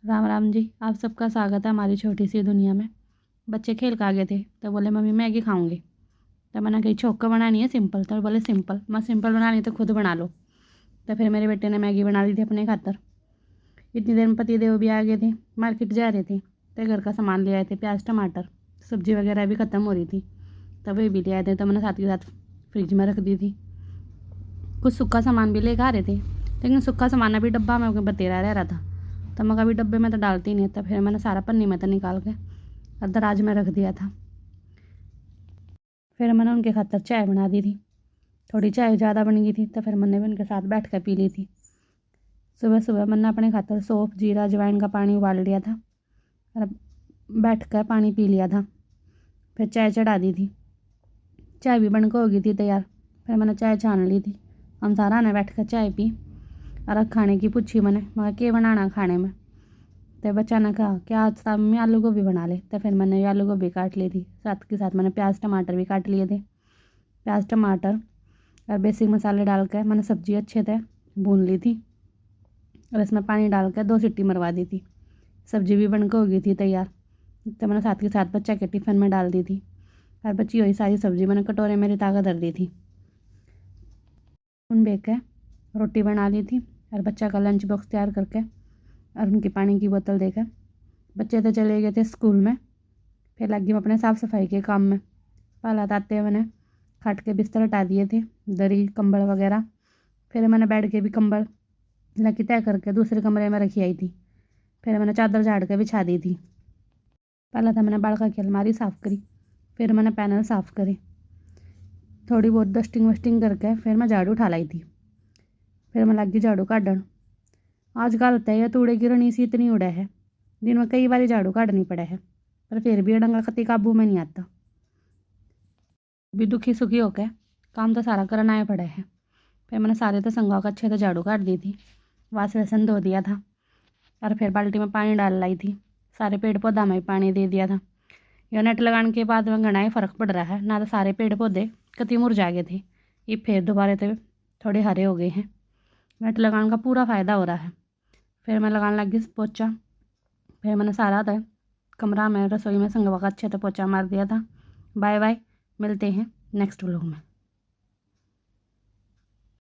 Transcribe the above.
राम राम जी। आप सबका स्वागत है हमारी छोटी सी दुनिया में। बच्चे खेल कर आ गए थे तो बोले मम्मी मैगी खाऊंगी। तो मैंने कही छोक बनानी है सिंपल। तो बोले सिंपल, मैं सिंपल बनानी तो खुद बना लो। तो फिर मेरे बेटे ने मैगी बना ली थी अपने खातर। इतनी देर में पति देव भी आ गए थे, मार्केट जा रहे थे तो घर का सामान ले आए थे, प्याज टमाटर, सब्जी वगैरह भी ख़त्म हो रही थी तो वे भी ले आए थे। तो मैंने साथ के साथ फ्रिज में रख दी थी। कुछ सूखा सामान भी लेकर आ रहे थे, लेकिन सूखा सामान अभी डब्बा में बतेरा रह रहा था तो मैं कभी डब्बे में तो डालती नहीं था। फिर मैंने सारा पन्नी में तो निकाल के दराज में रख दिया था। फिर मैंने उनके खातर चाय बना दी थी। थोड़ी चाय ज़्यादा बन गई थी तो फिर मैंने भी उनके साथ बैठ कर पी ली थी। सुबह सुबह मैंने अपने खातर सौंफ जीरा अजवाइन का पानी उबाल लिया था और बैठ कर पानी पी लिया था। फिर चाय चढ़ा दी थी। चाय भी बनकर हो गई थी तैयार। फिर मैंने चाय छान ली थी। हम सारा ने बैठ कर चाय पी और खाने की पूछी मैंने, मगर क्या बनाना खाने में। तो बच्चा ने कहा कि आज शाम में आलू गोभी बना ले। तो फिर मैंने आलू गोभी काट ली थी, साथ के साथ मैंने प्याज टमाटर भी काट लिए थे। प्याज टमाटर और बेसिक मसाले डाल कर मैंने सब्ज़ी अच्छे से भून ली थी और इसमें पानी डाल कर 2 सीटी मरवा दी थी। सब्ज़ी भी बनकर हो गई थी तैयार। तो मैंने साथ के साथ बच्चा के टिफ़िन में डाल दी थी और बची हुई सारी सब्ज़ी मैंने कटोरे में रिता कर धर दी थी। उन बेच के रोटी बना ली थी और बच्चा का लंच बॉक्स तैयार करके और उनकी पानी की बोतल देकर बच्चे तो चले गए थे स्कूल में। फिर लगी मैं अपने साफ़ सफाई के काम में। पहला आते मैंने खाट के बिस्तर हटा दिए थे, दरी कंबल वगैरह। फिर मैंने बेड के भी कंबल लकी तय करके दूसरे कमरे में रखी आई थी। फिर मैंने चादर झाड़ के बिछा दी थी। पहला था मैंने बालका की अलमारी साफ़ करी, फिर मैंने पैनल साफ़ करे, थोड़ी बहुत डस्टिंग वस्टिंग करके फिर मैं झाड़ू उठा लाई थी। फिर मैं लगी झाड़ू काटन। आजकल होता है तूड़े की रनी सी इतनी उड़ा है, दिन में कई बार झाड़ू काटनी पड़ा है, पर फिर भी डंगा कति काबू में नहीं आता। भी दुखी सुखी होकर काम तो सारा करना आया पड़ा है। फिर मैंने सारे तो संगा का अच्छे से झाड़ू काट दी थी, वास वैसन धो दिया था और फिर बाल्टी में पानी डाल लाई थी। सारे पेड़ पौधा में भी पानी दे दिया था। यह नेट लगाने के बाद में घना ही फ़र्क पड़ रहा है, ना तो सारे पेड़ पौधे कति मुरझा गए थे, ये फिर दोबारा से थोड़े हरे हो गए हैं। नेट लगाने का पूरा फ़ायदा हो रहा है। फिर मैं लगाने लगी पोछा। फिर मैंने सारा था कमरा में रसोई में संगवा का अच्छे से पोछा मार दिया था। बाय बाय, मिलते हैं नेक्स्ट व्लॉग में।